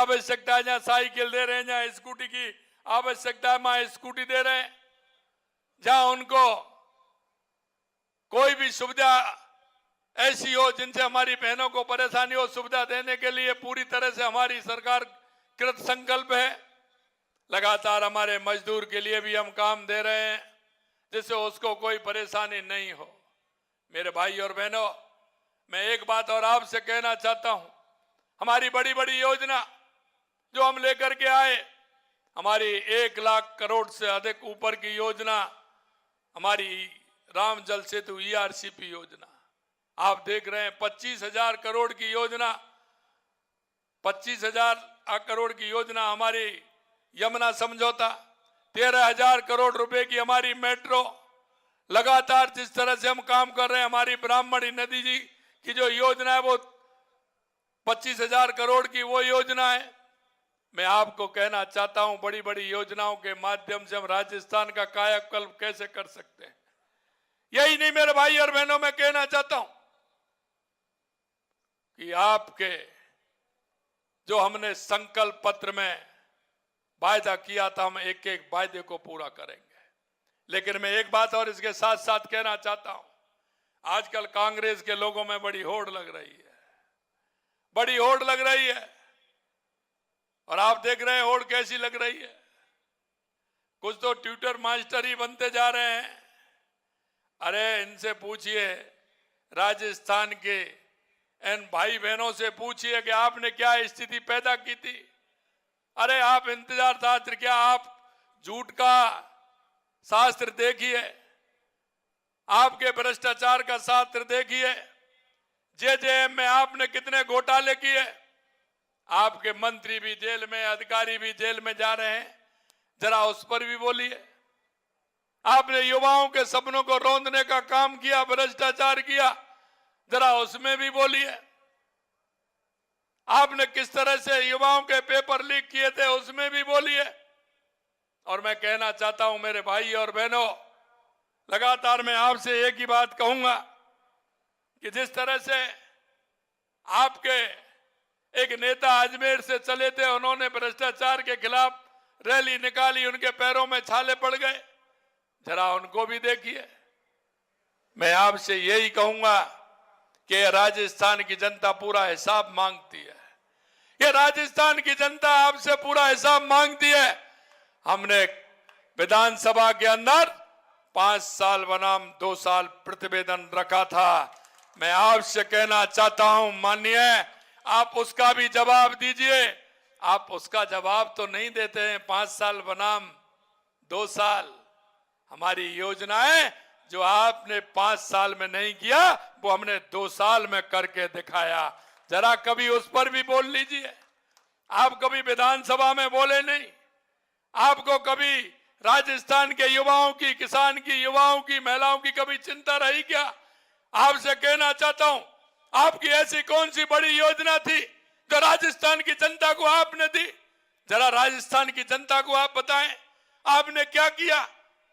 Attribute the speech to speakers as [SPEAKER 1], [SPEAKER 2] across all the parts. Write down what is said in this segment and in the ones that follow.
[SPEAKER 1] आवश्यकता है, जहां साइकिल दे रहे हैं, जहां स्कूटी की आवश्यकता है वहां स्कूटी दे रहे हैं, जहां उनको कोई भी सुविधा ऐसी हो जिनसे हमारी बहनों को परेशानी हो, सुविधा देने के लिए पूरी तरह से हमारी सरकार कृत संकल्प है। लगातार हमारे मजदूर के लिए भी हम काम दे रहे हैं जिससे उसको कोई परेशानी नहीं हो। मेरे भाई और बहनों, मैं एक बात और आपसे कहना चाहता हूं, हमारी बड़ी बड़ी योजना जो हम लेकर के आए, हमारी 1 लाख करोड़ से अधिक ऊपर की योजना, हमारी राम जल सेतु ERCP योजना, आप देख रहे हैं 25,000 करोड़ की योजना, 25,000 करोड़ की योजना हमारी यमुना समझौता, 13,000 करोड़ रुपए की हमारी मेट्रो। लगातार जिस तरह से हम काम कर रहे हैं, हमारी ब्राह्मणी नदी जी की जो योजना है वो 25,000 करोड़ की वो योजना है। मैं आपको कहना चाहता हूं, बड़ी बड़ी योजनाओं के माध्यम से हम राजस्थान का कायाकल्प कैसे कर सकते हैं। यही नहीं मेरे भाई और बहनों, मैं कहना चाहता हूं कि आपके जो हमने संकल्प पत्र में वायदा किया था, हम एक एक वायदे को पूरा करेंगे। लेकिन मैं एक बात और इसके साथ साथ कहना चाहता हूं, आजकल कांग्रेस के लोगों में बड़ी होड़ लग रही है, बड़ी होड़ लग रही है, और आप देख रहे हैं होड़ कैसी लग रही है। कुछ तो ट्विटर मास्टर ही बनते जा रहे हैं। अरे इनसे पूछिए, राजस्थान के इन भाई बहनों से पूछिए कि आपने क्या स्थिति पैदा की थी। अरे आप इंतजार शास्त्र क्या, आप झूठ का शास्त्र देखिए, आपके भ्रष्टाचार का शास्त्र देखिए। JJM में आपने कितने घोटाले किए, आपके मंत्री भी जेल में, अधिकारी भी जेल में जा रहे हैं, जरा उस पर भी बोलिए। आपने युवाओं के सपनों को रौंदने का काम किया, भ्रष्टाचार किया, जरा उसमें भी बोलिए। आपने किस तरह से युवाओं के पेपर लीक किए थे, उसमें भी बोलिए। और मैं कहना चाहता हूं मेरे भाई और बहनों, लगातार मैं आपसे एक ही बात कहूंगा कि जिस तरह से आपके एक नेता अजमेर से चले थे, उन्होंने भ्रष्टाचार के खिलाफ रैली निकाली, उनके पैरों में छाले पड़ गए, जरा उनको भी देखिए। मैं आपसे यही कहूंगा कि राजस्थान की जनता पूरा हिसाब मांगती है, ये राजस्थान की जनता आपसे पूरा हिसाब मांगती है। हमने विधानसभा के अंदर 5 साल बनाम 2 साल प्रतिवेदन रखा था। मैं आपसे कहना चाहता हूं माननीय, आप उसका भी जवाब दीजिए। आप उसका जवाब तो नहीं देते हैं। 5 साल बनाम 2 साल, हमारी योजनाएं जो आपने 5 साल में नहीं किया वो हमने 2 साल में करके दिखाया। जरा कभी उस पर भी बोल लीजिए। आप कभी विधानसभा में बोले नहीं, आपको कभी राजस्थान के युवाओं की, किसान की, युवाओं की, महिलाओं की कभी चिंता रही क्या? आपसे कहना चाहता हूं, आपकी ऐसी कौन सी बड़ी योजना थी जो राजस्थान की जनता को आपने दी? जरा राजस्थान की जनता को आप बताएं आपने क्या किया।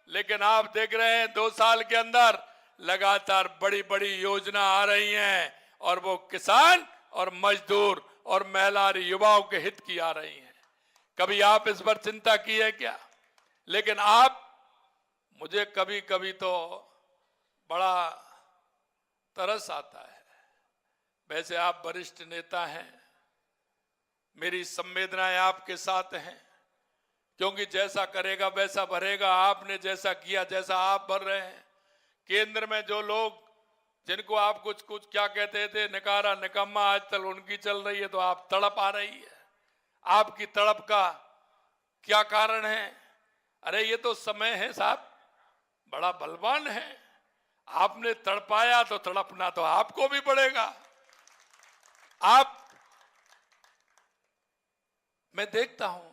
[SPEAKER 1] लेकिन आप देख रहे हैं 2 साल के अंदर लगातार बड़ी बड़ी योजना आ रही हैं, और वो किसान और मजदूर और महिला और युवाओं के हित की आ रही हैं। कभी आप इस पर चिंता की है क्या? लेकिन आप, मुझे कभी कभी तो बड़ा तरस आता है। वैसे आप वरिष्ठ नेता हैं, मेरी संवेदनाएं आपके साथ हैं, क्योंकि जैसा करेगा वैसा भरेगा। आपने जैसा किया, जैसा आप भर रहे हैं। केंद्र में जो लोग, जिनको आप कुछ क्या कहते थे, निकारा निकम्मा, आज तक उनकी चल रही है तो आप तड़प आ रही है। आपकी तड़प का क्या कारण है? अरे ये तो समय है साहब, बड़ा बलवान है। आपने तड़पाया तो तड़पना तो आपको भी पड़ेगा। मैं देखता हूं,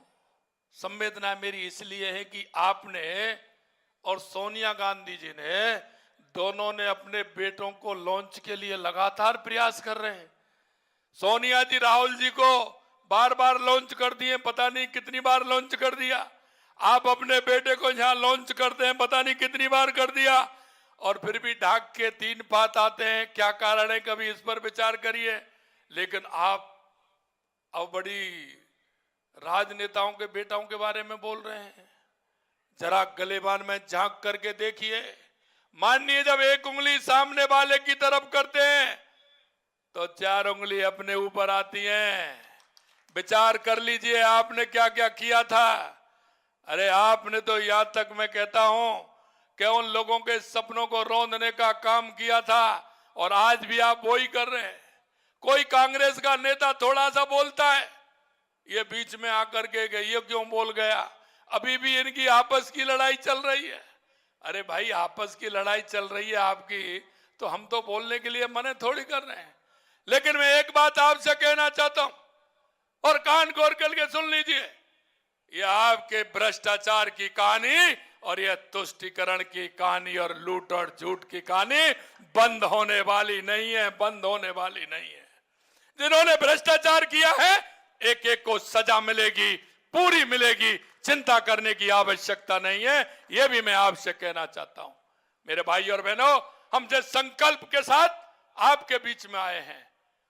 [SPEAKER 1] संवेदना मेरी इसलिए है कि आपने और सोनिया गांधी जी ने, दोनों ने अपने बेटों को लॉन्च के लिए लगातार प्रयास कर रहे हैं। सोनिया जी राहुल जी को बार बार लॉन्च कर दिए, पता नहीं कितनी बार लॉन्च कर दिया। आप अपने बेटे को यहां लॉन्च करते हैं, पता नहीं कितनी बार कर दिया, और फिर भी ढाक के 3 बात आते हैं। क्या कारण है? कभी इस पर विचार करिए। लेकिन आप अब बड़ी राजनेताओं के बेटाओं के बारे में बोल रहे हैं। जरा गलेबान में झांक करके देखिए। माननीय, जब एक उंगली सामने वाले की तरफ करते हैं तो 4 उंगली अपने ऊपर आती हैं। विचार कर लीजिए आपने क्या क्या किया था। अरे आपने तो यहां तक मैं कहता हूं कि उन लोगों के सपनों को रौंदने का काम किया था, और आज भी आप वही कर रहे हैं। कोई कांग्रेस का नेता थोड़ा सा बोलता है, ये बीच में आकर के ये क्यों बोल गया, अभी भी इनकी आपस की लड़ाई चल रही है। अरे भाई, आपस की लड़ाई चल रही है आपकी, तो हम तो बोलने के लिए मने थोड़ी कर रहे हैं। लेकिन मैं एक बात आपसे कहना चाहता हूं, और कान खोल करके सुन लीजिए। ये आपके भ्रष्टाचार की कहानी और ये तुष्टीकरण की कहानी और लूट और झूठ की कहानी बंद होने वाली नहीं है, बंद होने वाली नहीं है। जिन्होंने भ्रष्टाचार किया है, एक एक को सजा मिलेगी, पूरी मिलेगी, चिंता करने की आवश्यकता नहीं है। यह भी मैं आपसे कहना चाहता हूं। मेरे भाई और बहनों, हम जिस संकल्प के साथ आपके बीच में आए हैं,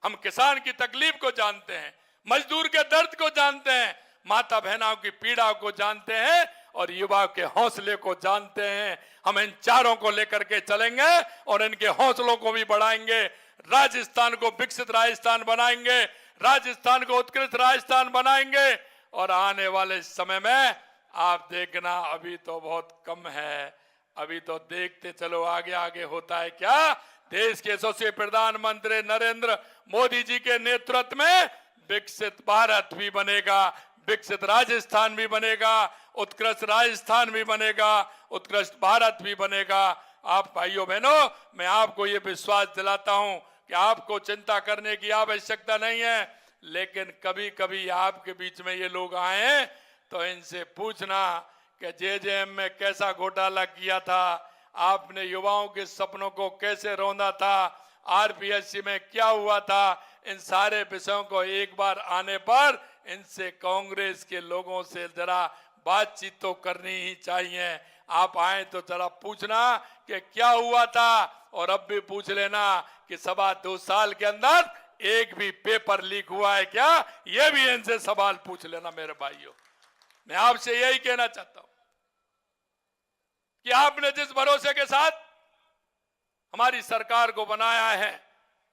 [SPEAKER 1] हम किसान की तकलीफ को जानते हैं, मजदूर के दर्द को जानते हैं, माता बहनों की पीड़ा को जानते हैं, और युवा के हौसले को जानते हैं। हम इन चारों को लेकर के चलेंगे और इनके हौसलों को भी बढ़ाएंगे। राजस्थान को विकसित राजस्थान बनाएंगे, राजस्थान को उत्कृष्ट राजस्थान बनाएंगे। और आने वाले समय में आप देखना, अभी तो बहुत कम है, अभी तो देखते चलो आगे आगे होता है क्या। देश के यशस्वी प्रधानमंत्री नरेंद्र मोदी जी के नेतृत्व में विकसित भारत भी बनेगा, विकसित राजस्थान भी बनेगा, उत्कृष्ट राजस्थान भी बनेगा, उत्कृष्ट भारत भी बनेगा। आप भाइयों बहनों, मैं आपको ये विश्वास दिलाता हूं कि आपको चिंता करने की आवश्यकता नहीं है। लेकिन कभी कभी आपके बीच में ये लोग आए तो इनसे पूछना कि जेजेएम में कैसा घोटाला किया था, आपने युवाओं के सपनों को कैसे रौंदा था, आरपीएससी में क्या हुआ था। इन सारे विषयों को एक बार आने पर इनसे, कांग्रेस के लोगों से जरा बातचीत तो करनी ही चाहिए। आप आए तो जरा पूछना कि क्या हुआ था, और अब भी पूछ लेना कि 2.25 साल के अंदर एक भी पेपर लीक हुआ है क्या, यह भी इनसे सवाल पूछ लेना। मेरे भाइयों, मैं आपसे यही कहना चाहता हूं कि आपने जिस भरोसे के साथ हमारी सरकार को बनाया है,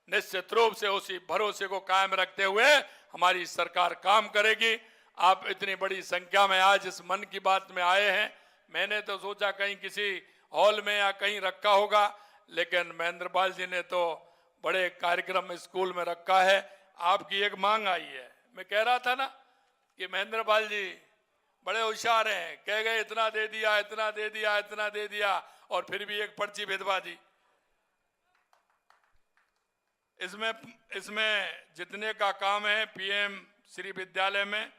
[SPEAKER 1] निश्चित रूप से उसी भरोसे को कायम रखते हुए हमारी सरकार काम करेगी। आप इतनी बड़ी संख्या में आज इस मन की बात में आए हैं। मैंने तो सोचा कहीं किसी हॉल में या कहीं रखा होगा, लेकिन महेंद्र पाल जी ने तो बड़े कार्यक्रम स्कूल में रखा है। आपकी एक मांग आई है, मैं कह रहा था ना कि महेंद्र पाल जी बड़े होशियार हैं, कह गए इतना दे दिया, इतना दे दिया, इतना दे दिया, और फिर भी एक पर्ची भिजवा दी। इसमें जितने का काम है पीएम श्री विद्यालय में